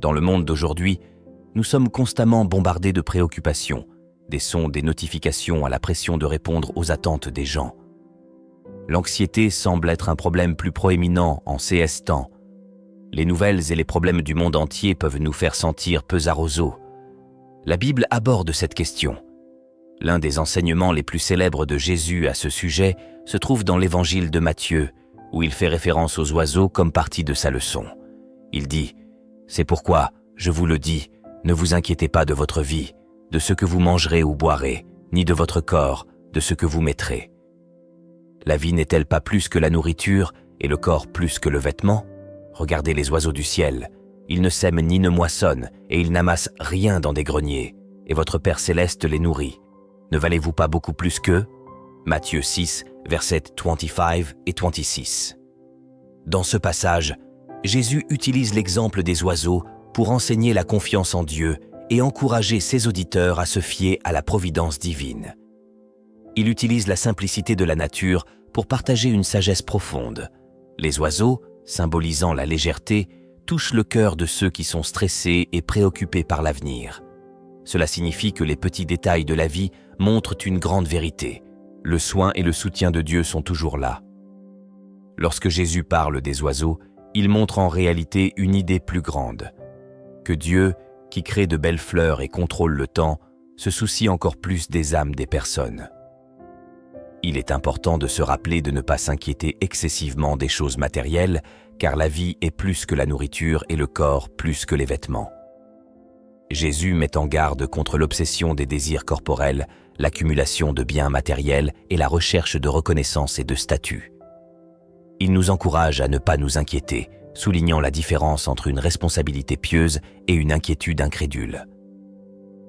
Dans le monde d'aujourd'hui, nous sommes constamment bombardés de préoccupations, des sons, des notifications à la pression de répondre aux attentes des gens. L'anxiété semble être un problème plus proéminent en ces temps. Les nouvelles et les problèmes du monde entier peuvent nous faire sentir pesaroso. La Bible aborde cette question. L'un des enseignements les plus célèbres de Jésus à ce sujet se trouve dans l'évangile de Matthieu, où il fait référence aux oiseaux comme partie de sa leçon. Il dit « C'est pourquoi, je vous le dis, ne vous inquiétez pas de votre vie, de ce que vous mangerez ou boirez, ni de votre corps, de ce que vous mettrez. La vie n'est-elle pas plus que la nourriture et le corps plus que le vêtement? Regardez les oiseaux du ciel. Ils ne sèment ni ne moissonnent et ils n'amassent rien dans des greniers, et votre Père céleste les nourrit. Ne valez-vous pas beaucoup plus qu'eux? » Matthieu 6, versets 25 et 26. Dans ce passage, Jésus utilise l'exemple des oiseaux pour enseigner la confiance en Dieu et encourager ses auditeurs à se fier à la providence divine. Il utilise la simplicité de la nature pour partager une sagesse profonde. Les oiseaux, symbolisant la légèreté, touchent le cœur de ceux qui sont stressés et préoccupés par l'avenir. Cela signifie que les petits détails de la vie montrent une grande vérité. Le soin et le soutien de Dieu sont toujours là. Lorsque Jésus parle des oiseaux, il montre en réalité une idée plus grande. Que Dieu, qui crée de belles fleurs et contrôle le temps, se soucie encore plus des âmes des personnes. Il est important de se rappeler de ne pas s'inquiéter excessivement des choses matérielles, car la vie est plus que la nourriture et le corps plus que les vêtements. Jésus met en garde contre l'obsession des désirs corporels, l'accumulation de biens matériels et la recherche de reconnaissance et de statut. Il nous encourage à ne pas nous inquiéter, soulignant la différence entre une responsabilité pieuse et une inquiétude incrédule.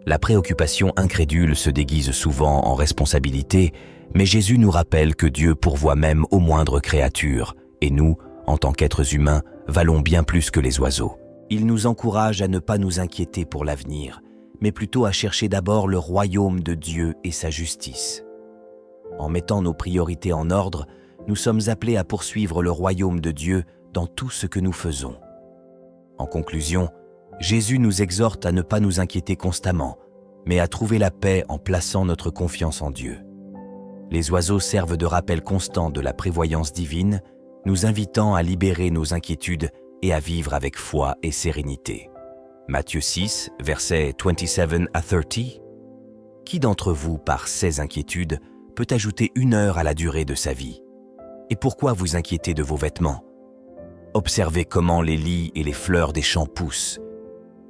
La préoccupation incrédule se déguise souvent en responsabilité, mais Jésus nous rappelle que Dieu pourvoit même aux moindres créatures, et nous, en tant qu'êtres humains, valons bien plus que les oiseaux. Il nous encourage à ne pas nous inquiéter pour l'avenir, mais plutôt à chercher d'abord le royaume de Dieu et sa justice. En mettant nos priorités en ordre, nous sommes appelés à poursuivre le royaume de Dieu dans tout ce que nous faisons. En conclusion, Jésus nous exhorte à ne pas nous inquiéter constamment, mais à trouver la paix en plaçant notre confiance en Dieu. Les oiseaux servent de rappel constant de la prévoyance divine, nous invitant à libérer nos inquiétudes et à vivre avec foi et sérénité. Matthieu 6, versets 27 à 30. Qui d'entre vous, par ses inquiétudes, peut ajouter 1 heure à la durée de sa vie? Et pourquoi vous inquiétez de vos vêtements? Observez comment les lys et les fleurs des champs poussent.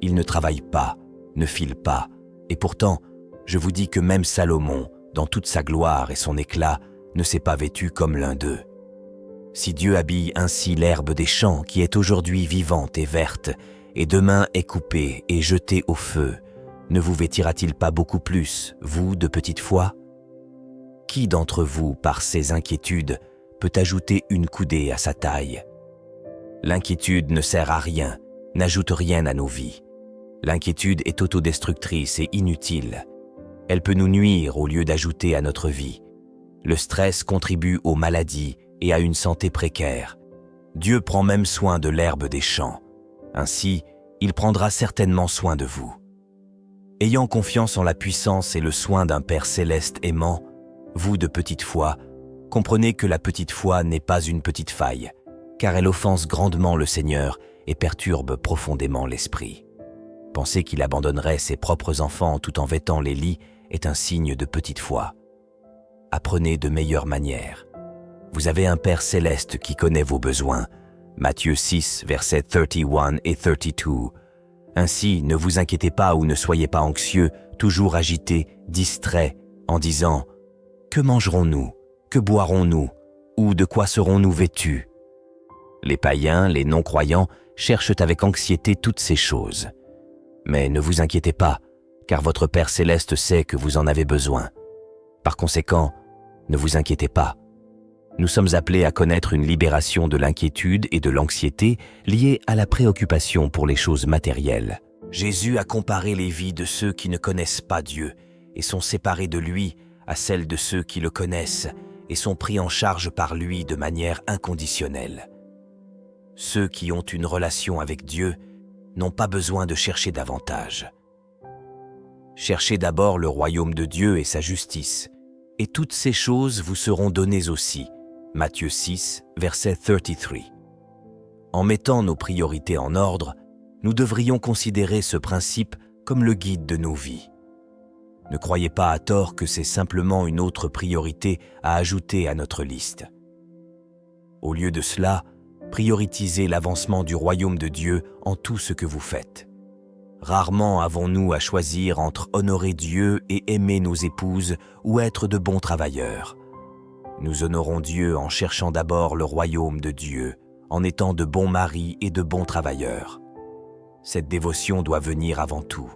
Ils ne travaillent pas, ne filent pas, et pourtant, je vous dis que même Salomon, dans toute sa gloire et son éclat, ne s'est pas vêtu comme l'un d'eux. Si Dieu habille ainsi l'herbe des champs qui est aujourd'hui vivante et verte, et demain est coupée et jetée au feu, ne vous vêtira-t-il pas beaucoup plus, vous de petite foi? Qui d'entre vous, par ses inquiétudes, peut ajouter une coudée à sa taille? L'inquiétude ne sert à rien, n'ajoute rien à nos vies. L'inquiétude est autodestructrice et inutile. Elle peut nous nuire au lieu d'ajouter à notre vie. Le stress contribue aux maladies et à une santé précaire. Dieu prend même soin de l'herbe des champs. Ainsi, il prendra certainement soin de vous. Ayant confiance en la puissance et le soin d'un Père céleste aimant, vous de petite foi, comprenez que la petite foi n'est pas une petite faille, car elle offense grandement le Seigneur et perturbe profondément l'esprit. Penser qu'il abandonnerait ses propres enfants tout en vêtant les lits est un signe de petite foi. Apprenez de meilleures manières. Vous avez un Père céleste qui connaît vos besoins. Matthieu 6, versets 31 et 32. Ainsi, ne vous inquiétez pas ou ne soyez pas anxieux, toujours agités, distraits, en disant « Que mangerons-nous? Que boirons-nous? Ou de quoi serons-nous vêtus ?» Les païens, les non-croyants, cherchent avec anxiété toutes ces choses. Mais ne vous inquiétez pas, car votre Père céleste sait que vous en avez besoin. Par conséquent, ne vous inquiétez pas. Nous sommes appelés à connaître une libération de l'inquiétude et de l'anxiété liée à la préoccupation pour les choses matérielles. Jésus a comparé les vies de ceux qui ne connaissent pas Dieu et sont séparés de lui à celles de ceux qui le connaissent et sont pris en charge par lui de manière inconditionnelle. Ceux qui ont une relation avec Dieu n'ont pas besoin de chercher davantage. Cherchez d'abord le royaume de Dieu et sa justice, et toutes ces choses vous seront données aussi. Matthieu 6, verset 33. En mettant nos priorités en ordre, nous devrions considérer ce principe comme le guide de nos vies. Ne croyez pas à tort que c'est simplement une autre priorité à ajouter à notre liste. Au lieu de cela, prioritisez l'avancement du royaume de Dieu en tout ce que vous faites. Rarement avons-nous à choisir entre honorer Dieu et aimer nos épouses ou être de bons travailleurs. Nous honorons Dieu en cherchant d'abord le royaume de Dieu, en étant de bons maris et de bons travailleurs. Cette dévotion doit venir avant tout.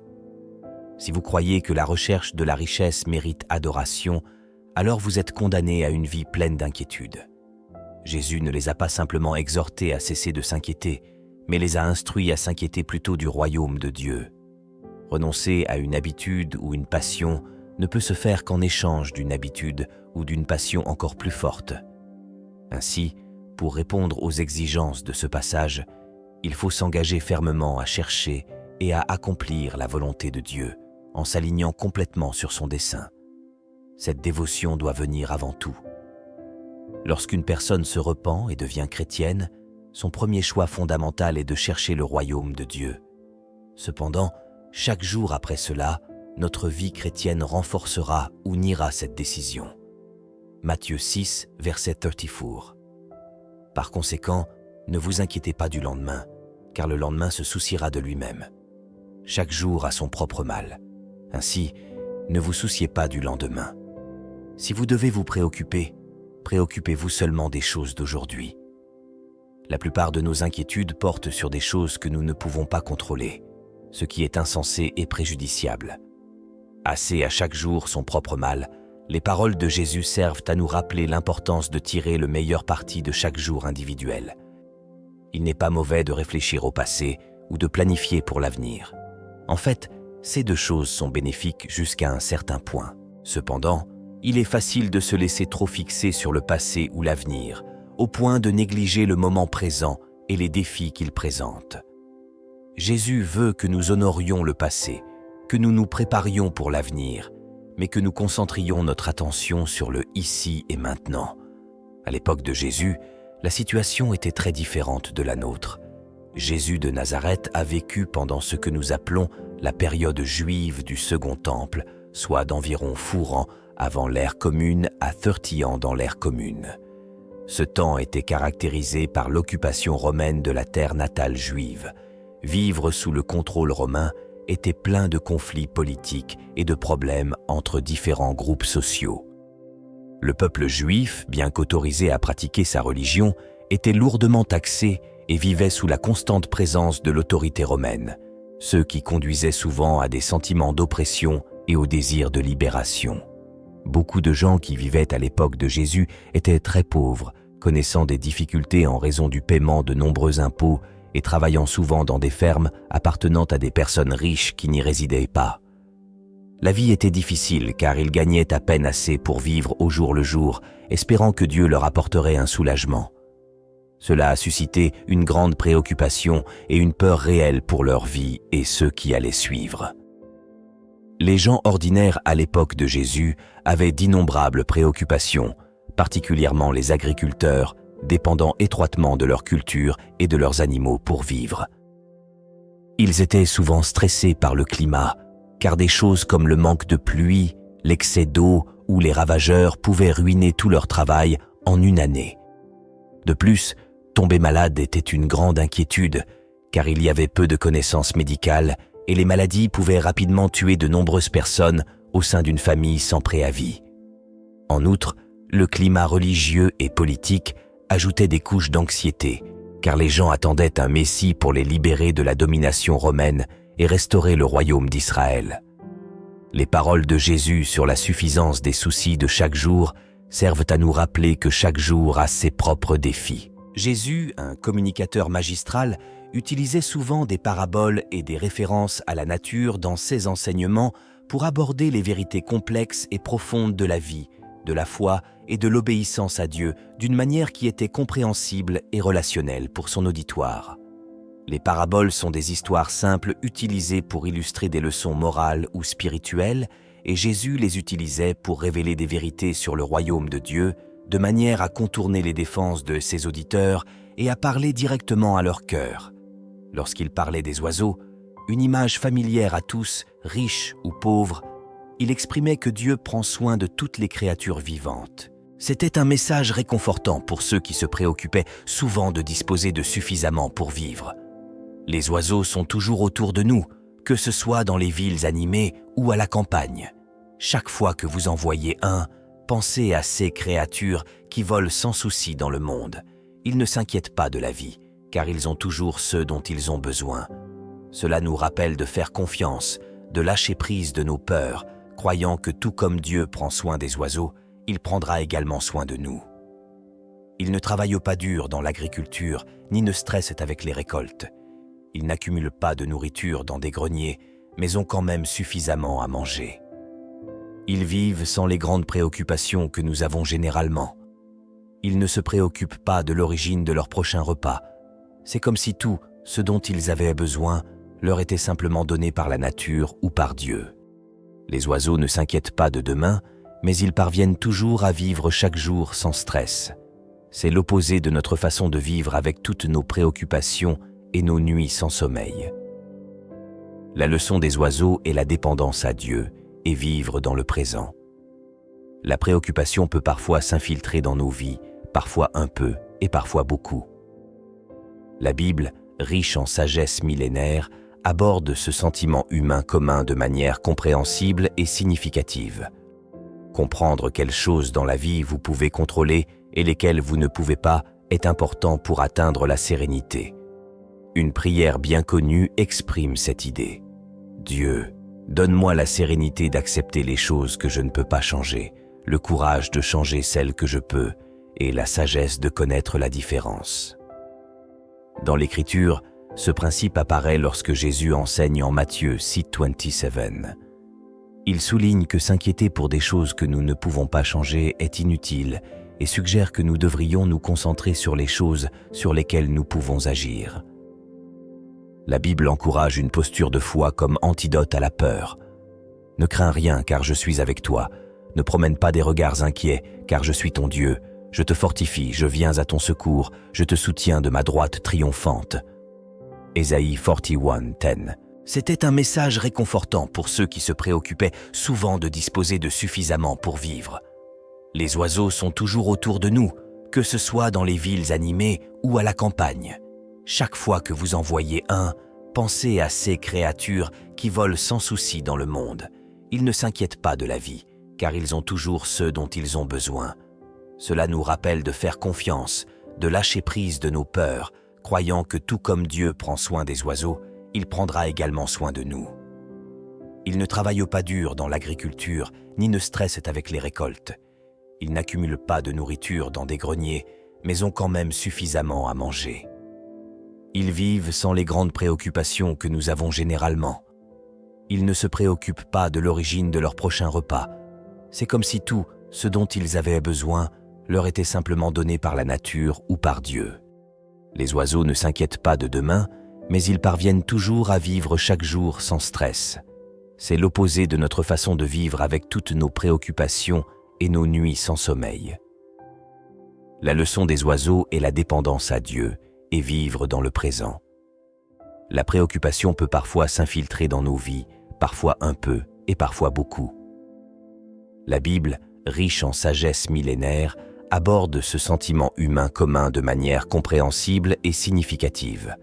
Si vous croyez que la recherche de la richesse mérite adoration, alors vous êtes condamnés à une vie pleine d'inquiétude. Jésus ne les a pas simplement exhortés à cesser de s'inquiéter, mais les a instruits à s'inquiéter plutôt du royaume de Dieu. Renoncer à une habitude ou une passion ne peut se faire qu'en échange d'une habitude ou d'une passion encore plus forte. Ainsi, pour répondre aux exigences de ce passage, il faut s'engager fermement à chercher et à accomplir la volonté de Dieu, en s'alignant complètement sur son dessein. Cette dévotion doit venir avant tout. Lorsqu'une personne se repent et devient chrétienne, son premier choix fondamental est de chercher le royaume de Dieu. Cependant, chaque jour après cela, notre vie chrétienne renforcera ou niera cette décision. Matthieu 6, verset 34. Par conséquent, ne vous inquiétez pas du lendemain, car le lendemain se souciera de lui-même. Chaque jour a son propre mal. Ainsi, ne vous souciez pas du lendemain. Si vous devez vous préoccuper, préoccupez-vous seulement des choses d'aujourd'hui. La plupart de nos inquiétudes portent sur des choses que nous ne pouvons pas contrôler, ce qui est insensé et préjudiciable. Assez à chaque jour son propre mal, les paroles de Jésus servent à nous rappeler l'importance de tirer le meilleur parti de chaque jour individuel. Il n'est pas mauvais de réfléchir au passé ou de planifier pour l'avenir. En fait, ces deux choses sont bénéfiques jusqu'à un certain point. Cependant, il est facile de se laisser trop fixer sur le passé ou l'avenir, au point de négliger le moment présent et les défis qu'il présente. Jésus veut que nous honorions le passé, que nous nous préparions pour l'avenir, mais que nous concentrions notre attention sur le ici et maintenant. À l'époque de Jésus, la situation était très différente de la nôtre. Jésus de Nazareth a vécu pendant ce que nous appelons la période juive du Second Temple, soit d'environ 4 ans avant l'ère commune à 30 ans dans l'ère commune. Ce temps était caractérisé par l'occupation romaine de la terre natale juive. Vivre sous le contrôle romain était plein de conflits politiques et de problèmes entre différents groupes sociaux. Le peuple juif, bien qu'autorisé à pratiquer sa religion, était lourdement taxé et vivait sous la constante présence de l'autorité romaine, ce qui conduisait souvent à des sentiments d'oppression et au désir de libération. Beaucoup de gens qui vivaient à l'époque de Jésus étaient très pauvres, connaissant des difficultés en raison du paiement de nombreux impôts et travaillant souvent dans des fermes appartenant à des personnes riches qui n'y résidaient pas. La vie était difficile car ils gagnaient à peine assez pour vivre au jour le jour, espérant que Dieu leur apporterait un soulagement. Cela a suscité une grande préoccupation et une peur réelle pour leur vie et ceux qui allaient suivre. Les gens ordinaires à l'époque de Jésus avaient d'innombrables préoccupations, particulièrement les agriculteurs, dépendant étroitement de leur culture et de leurs animaux pour vivre. Ils étaient souvent stressés par le climat, car des choses comme le manque de pluie, l'excès d'eau ou les ravageurs pouvaient ruiner tout leur travail en une année. De plus, tomber malade était une grande inquiétude, car il y avait peu de connaissances médicales et les maladies pouvaient rapidement tuer de nombreuses personnes au sein d'une famille sans préavis. En outre, le climat religieux et politique ajoutait des couches d'anxiété, car les gens attendaient un Messie pour les libérer de la domination romaine et restaurer le royaume d'Israël. Les paroles de Jésus sur la suffisance des soucis de chaque jour servent à nous rappeler que chaque jour a ses propres défis. Jésus, un communicateur magistral, utilisait souvent des paraboles et des références à la nature dans ses enseignements pour aborder les vérités complexes et profondes de la vie, de la foi et de l'obéissance à Dieu d'une manière qui était compréhensible et relationnelle pour son auditoire. Les paraboles sont des histoires simples utilisées pour illustrer des leçons morales ou spirituelles, et Jésus les utilisait pour révéler des vérités sur le royaume de Dieu, de manière à contourner les défenses de ses auditeurs et à parler directement à leur cœur. Lorsqu'il parlait des oiseaux, une image familière à tous, riches ou pauvres, il exprimait que Dieu prend soin de toutes les créatures vivantes. C'était un message réconfortant pour ceux qui se préoccupaient souvent de disposer de suffisamment pour vivre. Les oiseaux sont toujours autour de nous, que ce soit dans les villes animées ou à la campagne. Chaque fois que vous en voyez un, pensez à ces créatures qui volent sans souci dans le monde. Ils ne s'inquiètent pas de la vie, car ils ont toujours ce dont ils ont besoin. Cela nous rappelle de faire confiance, de lâcher prise de nos peurs, croyant que tout comme Dieu prend soin des oiseaux, il prendra également soin de nous. Ils ne travaillent pas dur dans l'agriculture, ni ne stressent avec les récoltes. Ils n'accumulent pas de nourriture dans des greniers, mais ont quand même suffisamment à manger. Ils vivent sans les grandes préoccupations que nous avons généralement. Ils ne se préoccupent pas de l'origine de leur prochain repas. C'est comme si tout ce dont ils avaient besoin leur était simplement donné par la nature ou par Dieu. Les oiseaux ne s'inquiètent pas de demain, mais ils parviennent toujours à vivre chaque jour sans stress. C'est l'opposé de notre façon de vivre avec toutes nos préoccupations et nos nuits sans sommeil. La leçon des oiseaux est la dépendance à Dieu et vivre dans le présent. La préoccupation peut parfois s'infiltrer dans nos vies, parfois un peu et parfois beaucoup. La Bible, riche en sagesse millénaire, aborde ce sentiment humain commun de manière compréhensible et significative. Comprendre quelles choses dans la vie vous pouvez contrôler et lesquelles vous ne pouvez pas est important pour atteindre la sérénité. Une prière bien connue exprime cette idée. Dieu, donne-moi la sérénité d'accepter les choses que je ne peux pas changer, le courage de changer celles que je peux et la sagesse de connaître la différence. Dans l'Écriture, ce principe apparaît lorsque Jésus enseigne en Matthieu 6:27. Il souligne que s'inquiéter pour des choses que nous ne pouvons pas changer est inutile et suggère que nous devrions nous concentrer sur les choses sur lesquelles nous pouvons agir. La Bible encourage une posture de foi comme antidote à la peur. Ne crains rien car je suis avec toi. Ne promène pas des regards inquiets car je suis ton Dieu. Je te fortifie, je viens à ton secours, je te soutiens de ma droite triomphante. Ésaïe 41:10. C'était un message réconfortant pour ceux qui se préoccupaient souvent de disposer de suffisamment pour vivre. Les oiseaux sont toujours autour de nous, que ce soit dans les villes animées ou à la campagne. Chaque fois que vous en voyez un, pensez à ces créatures qui volent sans souci dans le monde. Ils ne s'inquiètent pas de la vie, car ils ont toujours ce dont ils ont besoin. Cela nous rappelle de faire confiance, de lâcher prise de nos peurs, croyant que tout comme Dieu prend soin des oiseaux, il prendra également soin de nous. Ils ne travaillent pas dur dans l'agriculture, ni ne stressent avec les récoltes. Ils n'accumulent pas de nourriture dans des greniers, mais ont quand même suffisamment à manger. Ils vivent sans les grandes préoccupations que nous avons généralement. Ils ne se préoccupent pas de l'origine de leur prochain repas. C'est comme si tout ce dont ils avaient besoin leur était simplement donné par la nature ou par Dieu. Les oiseaux ne s'inquiètent pas de demain, mais ils parviennent toujours à vivre chaque jour sans stress. C'est l'opposé de notre façon de vivre avec toutes nos préoccupations et nos nuits sans sommeil. La leçon des oiseaux est la dépendance à Dieu et vivre dans le présent. La préoccupation peut parfois s'infiltrer dans nos vies, parfois un peu et parfois beaucoup. La Bible, riche en sagesse millénaire, aborde ce sentiment humain commun de manière compréhensible et significative.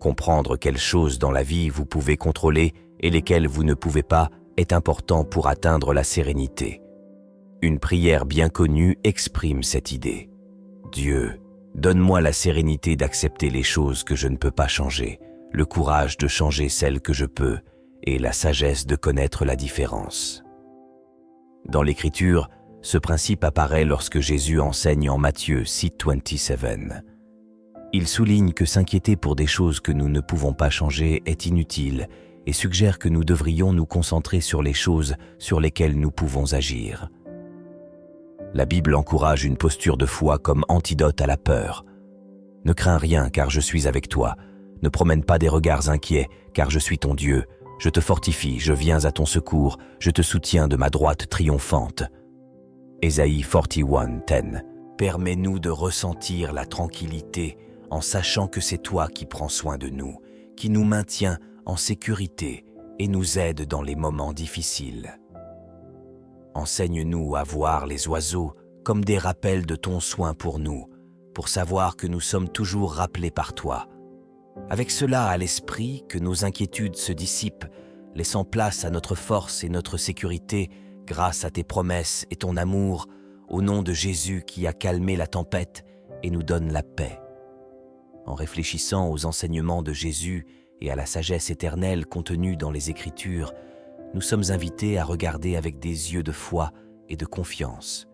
Comprendre quelles choses dans la vie vous pouvez contrôler et lesquelles vous ne pouvez pas est important pour atteindre la sérénité. Une prière bien connue exprime cette idée. Dieu, donne-moi la sérénité d'accepter les choses que je ne peux pas changer, le courage de changer celles que je peux et la sagesse de connaître la différence. Dans l'Écriture, ce principe apparaît lorsque Jésus enseigne en Matthieu 6:27. Il souligne que s'inquiéter pour des choses que nous ne pouvons pas changer est inutile et suggère que nous devrions nous concentrer sur les choses sur lesquelles nous pouvons agir. La Bible encourage une posture de foi comme antidote à la peur. Ne crains rien car je suis avec toi. Ne promène pas des regards inquiets, car je suis ton Dieu. Je te fortifie, je viens à ton secours, je te soutiens de ma droite triomphante. Ésaïe 41:10. Permets-nous de ressentir la tranquillité en sachant que c'est toi qui prends soin de nous, qui nous maintiens en sécurité et nous aide dans les moments difficiles. Enseigne-nous à voir les oiseaux comme des rappels de ton soin pour nous, pour savoir que nous sommes toujours rappelés par toi. Avec cela à l'esprit, que nos inquiétudes se dissipent, laissant place à notre force et notre sécurité grâce à tes promesses et ton amour, au nom de Jésus qui a calmé la tempête et nous donne la paix. En réfléchissant aux enseignements de Jésus et à la sagesse éternelle contenue dans les Écritures, nous sommes invités à regarder avec des yeux de foi et de confiance.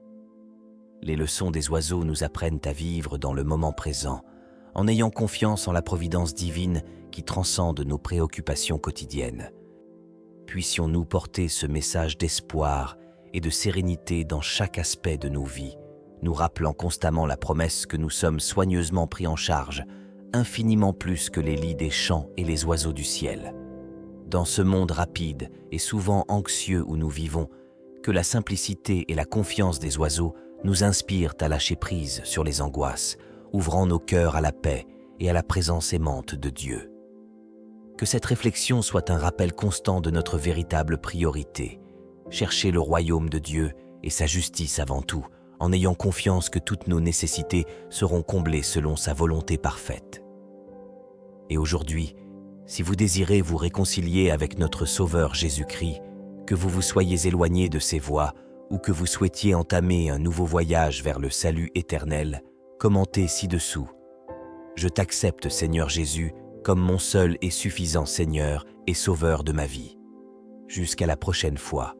Les leçons des oiseaux nous apprennent à vivre dans le moment présent, en ayant confiance en la providence divine qui transcende nos préoccupations quotidiennes. Puissions-nous porter ce message d'espoir et de sérénité dans chaque aspect de nos vies, nous rappelant constamment la promesse que nous sommes soigneusement pris en charge, infiniment plus que les lits des champs et les oiseaux du ciel. Dans ce monde rapide et souvent anxieux où nous vivons, que la simplicité et la confiance des oiseaux nous inspirent à lâcher prise sur les angoisses, ouvrant nos cœurs à la paix et à la présence aimante de Dieu. Que cette réflexion soit un rappel constant de notre véritable priorité, chercher le royaume de Dieu et sa justice avant tout, en ayant confiance que toutes nos nécessités seront comblées selon sa volonté parfaite. Et aujourd'hui, si vous désirez vous réconcilier avec notre Sauveur Jésus-Christ, que vous vous soyez éloigné de ses voies ou que vous souhaitiez entamer un nouveau voyage vers le salut éternel, commentez ci-dessous. Je t'accepte, Seigneur Jésus, comme mon seul et suffisant Seigneur et Sauveur de ma vie. Jusqu'à la prochaine fois.